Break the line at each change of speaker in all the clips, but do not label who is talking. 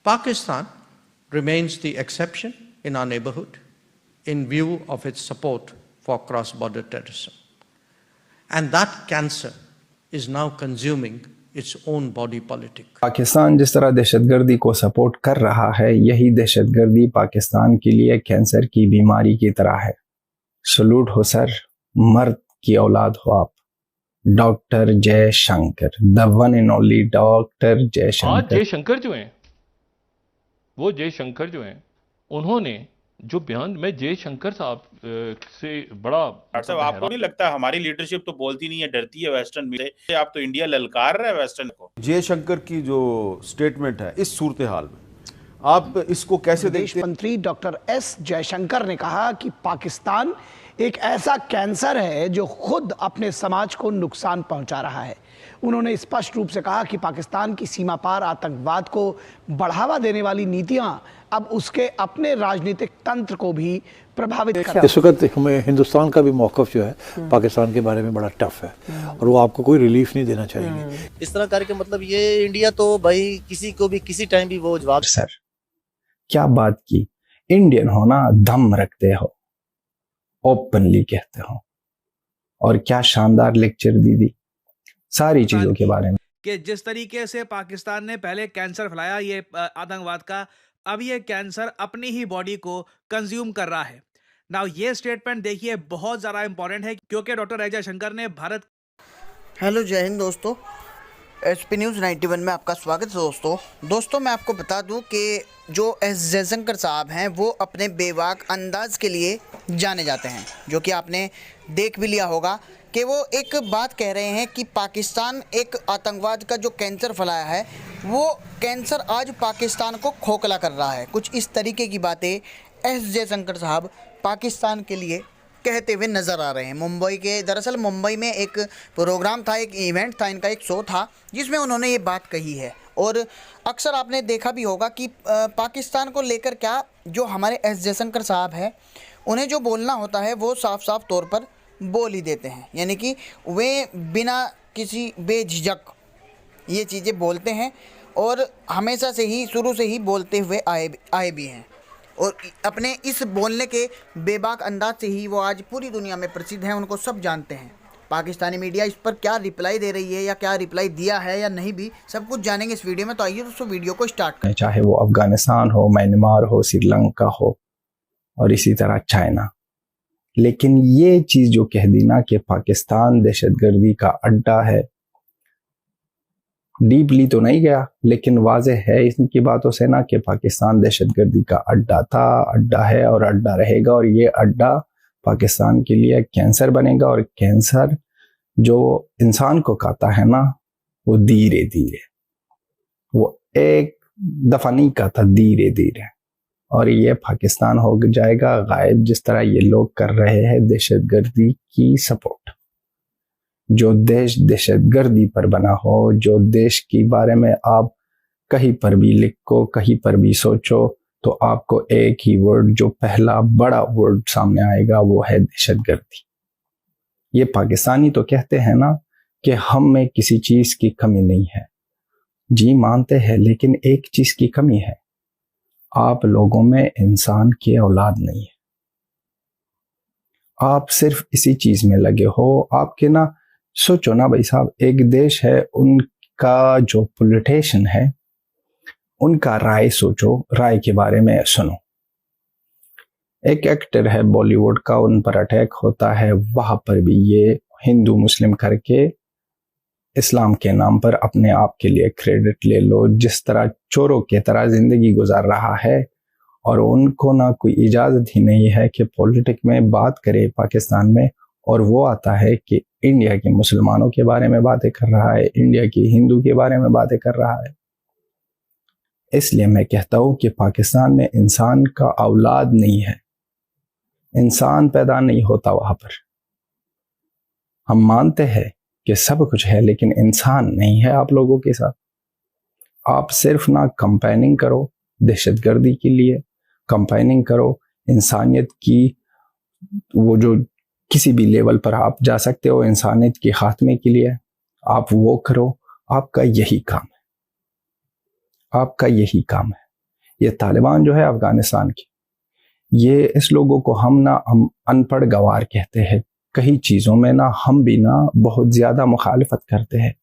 Pakistan remains the exception in our neighborhood in view of its support for cross-border terrorism. And that cancer is now consuming its own body politic.
Pakistan जिस तरह दहशतगर्दी को support कर रहा है, यही दहशतगर्दी पाकिस्तान के लिए कैंसर की बीमारी की तरह है। सलूट हो सर, मर्द की औलाद हो आप। Doctor Jaishankar, the one and only doctor Jaishankar.
आज जयशंकर जो हैं, वो जयशंकर जो हैं, उन्होंने जो बयान में जयशंकर साहब से बड़ा
साहब, आपको नहीं लगता हमारी लीडरशिप तो बोलती नहीं है, डरती है वेस्टर्न में से? आप तो इंडिया ललकार रहे हैं वेस्टर्न को।
जयशंकर की जो स्टेटमेंट है इस सूरत हाल में आप इसको कैसे देखते हैं?
विदेश मंत्री डॉक्टर एस जयशंकर ने कहा कि पाकिस्तान एक ऐसा कैंसर है जो खुद अपने समाज को नुकसान पहुंचा रहा है। उन्होंने स्पष्ट रूप से कहा कि पाकिस्तान की सीमा पार आतंकवाद को बढ़ावा देने वाली नीतियां अब उसके अपने राजनीतिक तंत्र को भी प्रभावित कर रही हैं।
इस वक्त हमें हिंदुस्तान का भी मौक़िफ़ जो है पाकिस्तान के बारे में बड़ा टफ है और वो आपको कोई रिलीफ नहीं देना चाहेंगे।
इस तरह करके मतलब ये इंडिया तो भाई किसी को भी किसी टाइम भी वो जवाब।
सर क्या बात की, इंडियन हो ना, दम रखते हो, ओपनली कहते हो, और क्या शानदार लेक्चर दी सारी चीजों के बारे में
कि जिस तरीके से पाकिस्तान ने पहले कैंसर फैलाया ये आतंकवाद का, अब ये कैंसर अपनी ही बॉडी को कंज्यूम कर रहा है। नाउ ये स्टेटमेंट देखिए बहुत ज़्यादा इंपॉर्टेंट है क्योंकि डॉक्टर एस जयशंकर ने भारत।
हेलो जय हिंद दोस्तों, एचपी न्यूज़ 91 में आपका स्वागत है। दोस्तों मैं आपको बता दूं कि जो एस जयशंकर साहब हैं वो अपने बेबाक अंदाज के लिए जाने जाते हैं, जो कि आपने देख भी लिया होगा कि वो एक बात कह रहे हैं कि पाकिस्तान एक आतंकवाद का जो कैंसर फैलाया है वो कैंसर आज पाकिस्तान को खोखला कर रहा है। कुछ इस तरीके की बातें एस जयशंकर साहब पाकिस्तान के लिए कहते हुए नज़र आ रहे हैं। दरअसल मुंबई में एक प्रोग्राम था, एक इवेंट था, इनका एक शो था जिसमें उन्होंने ये बात कही है। और अक्सर आपने देखा भी होगा कि पाकिस्तान को लेकर क्या जो हमारे एस जयशंकर साहब हैं उन्हें जो बोलना होता है वो साफ साफ तौर पर बोल ही देते हैं, यानी कि वे बिना किसी बेझिझक ये चीज़ें बोलते हैं और हमेशा से ही शुरू से ही बोलते हुए आए भी हैं। और अपने इस बोलने के बेबाक अंदाज से ही वो आज पूरी दुनिया में प्रसिद्ध हैं, उनको सब जानते हैं। पाकिस्तानी मीडिया इस पर क्या रिप्लाई दे रही है या क्या रिप्लाई दिया है या नहीं भी, सब कुछ जानेंगे इस वीडियो में। तो आइए दोस्तों वीडियो को स्टार्ट करें।
चाहे वो अफगानिस्तान हो, म्यांमार हो, श्रीलंका हो और इसी तरह चाइना। लेकिन ये चीज जो कह दी ना कि पाकिस्तान दहशतगर्दी का अड्डा है, डीपली तो नहीं गया लेकिन वाज़ेह है इनकी बातों से ना कि पाकिस्तान दहशतगर्दी का अड्डा था, अड्डा है और अड्डा रहेगा। और ये अड्डा पाकिस्तान के लिए कैंसर बनेगा, और कैंसर जो इंसान को खाता है ना वो धीरे धीरे, वो एक दफा नहीं खाता, धीरे धीरे, और ये पाकिस्तान हो जाएगा गायब, जिस तरह ये लोग कर रहे हैं दहशतगर्दी की सपोर्ट। जो देश दहशतगर्दी पर बना हो, जो देश के बारे में आप कहीं पर भी लिखो, कहीं पर भी सोचो, तो आपको एक ही वर्ड, जो पहला बड़ा वर्ड सामने आएगा वो है दहशतगर्दी। ये पाकिस्तानी तो कहते हैं ना कि हम में किसी चीज की कमी नहीं है। जी मानते हैं, लेकिन एक चीज की कमी है, आप लोगों में इंसान की औलाद नहीं है। आप सिर्फ इसी चीज में लगे हो। आपके ना सोचो ना भाई साहब, एक देश है, उनका जो पॉलिटिशियन है उनका राय सोचो, राय के बारे में सुनो। एक एक्टर है बॉलीवुड का, उन पर अटैक होता है, वहां पर भी ये हिंदू मुस्लिम करके इस्लाम के नाम पर अपने आप के लिए क्रेडिट ले लो, जिस तरह चोरों की तरह जिंदगी गुजार रहा है। और उनको ना कोई इजाजत ही नहीं है कि पॉलिटिक्स में बात करे पाकिस्तान में, और वो आता है कि इंडिया के मुसलमानों के बारे में बातें कर रहा है, इंडिया के हिंदू के बारे में बातें कर रहा है। इसलिए मैं कहता हूं कि पाकिस्तान में इंसान का औलाद नहीं है, इंसान पैदा नहीं होता वहां पर। हम मानते हैं कि सब कुछ है लेकिन इंसान नहीं है आप लोगों के साथ। आप सिर्फ ना कंपेनिंग करो दहशतगर्दी के लिए, कंपेनिंग करो इंसानियत की, वो जो किसी भी लेवल पर आप जा सकते हो इंसानियत के खात्मे के लिए, आप वो करो। आपका यही काम है, आपका यही काम है। ये तालिबान जो है अफगानिस्तान की, ये इस लोगों को हम अनपढ़ गवार कहते हैं। कई चीज़ों में हम भी बहुत ज़्यादा मुखालिफत करते हैं,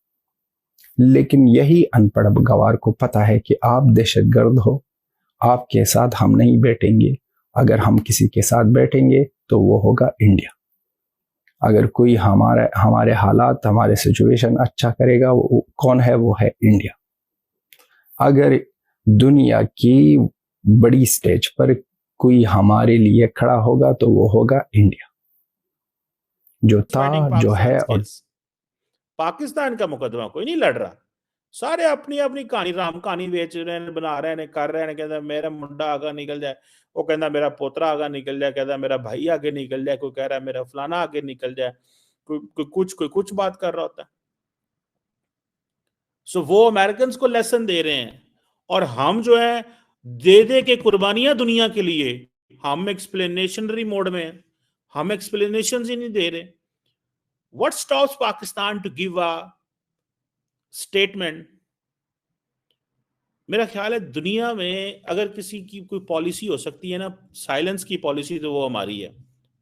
लेकिन यही अनपढ़ गवार को पता है कि आप दहशतगर्द हो, आपके साथ हम नहीं बैठेंगे। अगर हम किसी के साथ बैठेंगे तो वो होगा इंडिया। अगर कोई हमारे हालात, हमारे सिचुएशन अच्छा करेगा, वो कौन है? वो है इंडिया। अगर दुनिया की बड़ी स्टेज पर कोई हमारे लिए खड़ा होगा तो वो होगा इंडिया, जो था, जो है। और
पाकिस्तान का मुकदमा कोई नहीं लड़ रहा, सारे अपनी अपनी कहानी राम कहानी बेच रहे हैं, बना रहे हैं, कर रहे हैं। कहता मेरा मुंडा आगा निकल जाए, वो कहता मेरा पोतरा आगा निकल जाए, कहता मेरा भाई आगे निकल जाए, कोई कह रहा है मेरा फलाना आगे निकल जाए, कोई कुछ बात कर रहा होता है। सो वो अमेरिकन को लेसन दे रहे हैं, और हम जो है दे के कुर्बानियां दुनिया के लिए, हम एक्सप्लेनेशनरी मोड में हैं, हम एक्सप्लेनेशन ही नहीं दे रहे। What stops Pakistan to give a statement? मेरा ख्याल है दुनिया में अगर किसी की कोई पॉलिसी हो सकती है ना साइलेंस की पॉलिसी, तो वो हमारी है।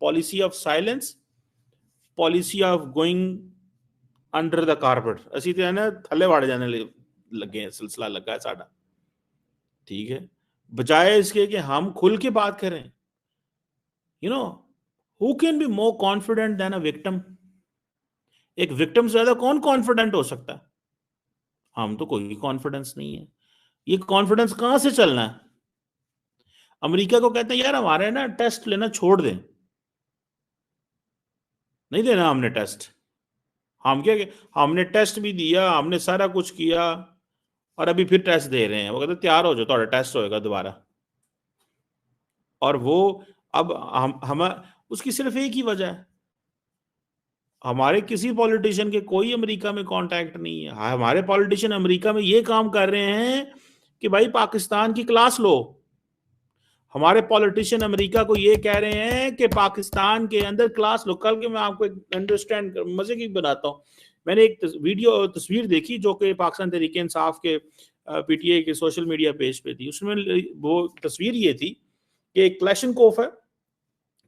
Policy of silence, policy of going under the carpet. असी तो है ना थले वाड़ जाने लगे हैं, सिलसिला लगा है साडा, ठीक है। बजाय इसके कि हम खुल के बात करें, you know, who can be more confident than a victim? एक विक्टिम से ज्यादा कौन कॉन्फिडेंट हो सकता है? हम तो कोई कॉन्फिडेंस नहीं है। ये कॉन्फिडेंस कहां से चलना है? अमेरिका को कहते हैं यार हमारे ना टेस्ट लेना छोड़ दें, नहीं देना हमने टेस्ट। हम क्या, हमने टेस्ट भी दिया, हमने सारा कुछ किया, और अभी फिर टेस्ट दे रहे हैं। वो कहते तैयार हो जाओ, थोड़ा टेस्ट होएगा दोबारा। और वो अब हम उसकी सिर्फ एक ही वजह है, हमारे किसी पॉलिटिशियन के कोई अमेरिका में कांटेक्ट नहीं है। हमारे पॉलिटिशियन अमेरिका में ये काम कर रहे हैं कि भाई पाकिस्तान की क्लास लो। हमारे पॉलिटिशियन अमेरिका को ये कह रहे हैं कि पाकिस्तान के अंदर क्लास लो। कल के मैं आपको एक अंडरस्टैंड मजे की बनाता हूँ। मैंने एक तस्वीर देखी जो कि पाकिस्तान तहरीक इंसाफ के पीटीआई के सोशल मीडिया पेज पे थी। उसमें वो तस्वीर ये थी कि एक क्लैशनकोफ है,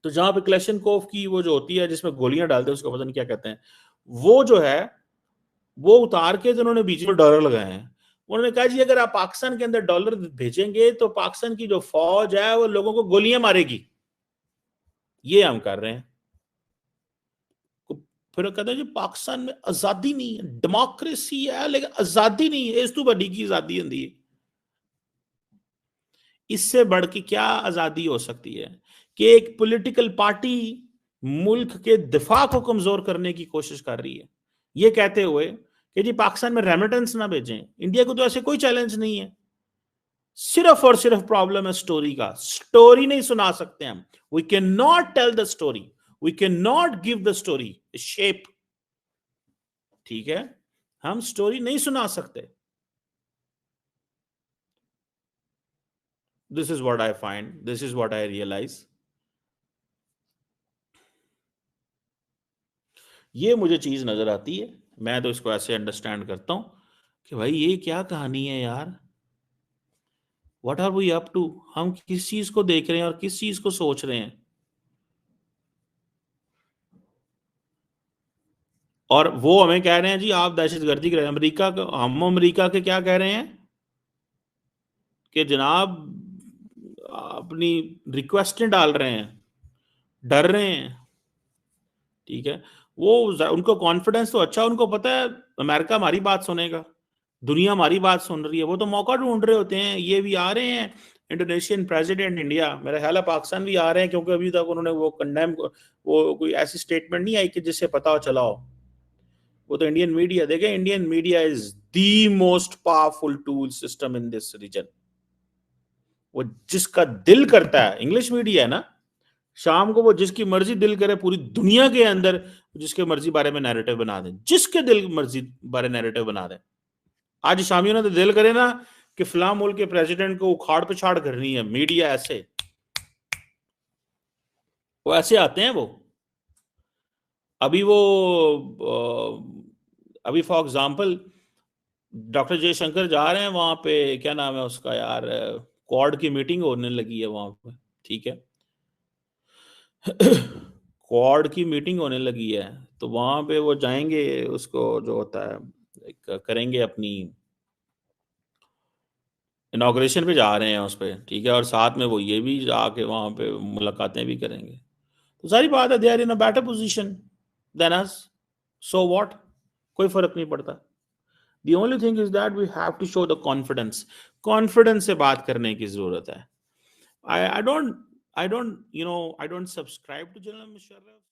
तो जहां पे क्लैशनकोफ की वो जो होती है जिसमें गोलियां डालते हैं, उसको पता नहीं क्या कहते हैं, वो जो है वो उतार के उन्होंने बीच में डॉलर लगाए हैं। उन्होंने कहा जी अगर आप पाकिस्तान के अंदर डॉलर भेजेंगे तो पाकिस्तान की जो फौज है वो लोगों को गोलियां मारेगी। ये हम कर रहे हैं। फिर कहते हैं जी पाकिस्तान में आजादी नहीं है, डेमोक्रेसी है लेकिन आजादी नहीं है। इस तो बड़ी की आजादी होती है, इससे बढ़ के क्या आजादी हो सकती है कि एक पॉलिटिकल पार्टी मुल्क के दिफा को कमजोर करने की कोशिश कर रही है, ये कहते हुए कि जी पाकिस्तान में रेमिटेंस ना भेजें। इंडिया को तो ऐसे कोई चैलेंज नहीं है, सिर्फ और सिर्फ प्रॉब्लम है स्टोरी का। स्टोरी नहीं सुना सकते हम, we can not tell the story, we can not give the story shape, ठीक है, हम स्टोरी नहीं सुना सकते। This is what I find, this is what I realize. ये मुझे चीज नजर आती है, मैं तो इसको ऐसे अंडरस्टैंड करता हूं कि भाई ये क्या कहानी है यार, what are we up to? हम किस चीज को देख रहे हैं और किस चीज को सोच रहे हैं? और वो हमें कह रहे हैं जी आप दहशतगर्दी कर रहे हैं। अमेरिका, हम अमेरिका के क्या कह रहे हैं कि जनाब अपनी रिक्वेस्टें डाल रहे हैं, डर रहे हैं, ठीक है। वो उनको कॉन्फिडेंस तो अच्छा, उनको पता है अमेरिका हमारी बात सुनेगा, दुनिया हमारी बात सुन रही है, वो तो मौका ढूंढ रहे होते हैं। ये भी आ रहे हैं इंडोनेशियन प्रेसिडेंट इंडिया, मेरा ख्याल है पाकिस्तान भी आ रहे हैं, क्योंकि अभी तक उन्होंने वो कंडेम, वो कोई ऐसी स्टेटमेंट नहीं आई कि जिससे पता चला हो। वो तो इंडियन मीडिया, देखें Indian media is the most powerful tool system in this region. वो जिसका दिल करता है, इंग्लिश मीडिया है ना, शाम को वो जिसकी मर्जी दिल करे पूरी दुनिया के अंदर जिसके मर्जी बारे में नैरेटिव बना दें, जिसके दिल मर्जी बारे नैरेटिव बना दें। आज शामियों ने तो दिल करे ना कि फलां मुल्क के प्रेसिडेंट को उखाड़ पिछाड़ करनी है, मीडिया ऐसे, वो ऐसे आते हैं। वो अभी फॉर एग्जाम्पल डॉक्टर जयशंकर जा रहे हैं वहां पे, क्या नाम है उसका यार, क्वाड की मीटिंग होने लगी है वहां पे, ठीक है। क्वाड की मीटिंग होने लगी है, तो वहां पे वो जाएंगे, उसको जो होता है करेंगे, अपनी इनॉग्रेशन पे जा रहे हैं उस पे, ठीक है, और साथ में वो ये भी जाके वहां पे मुलाकातें भी करेंगे। तो सारी बात है, they are in a better position than us, so what, कोई फर्क नहीं पड़ता। The only thing is that we have to show the confidence. Confidence से बात करने की जरूरत है। I don't, I don't subscribe to General Musharraf.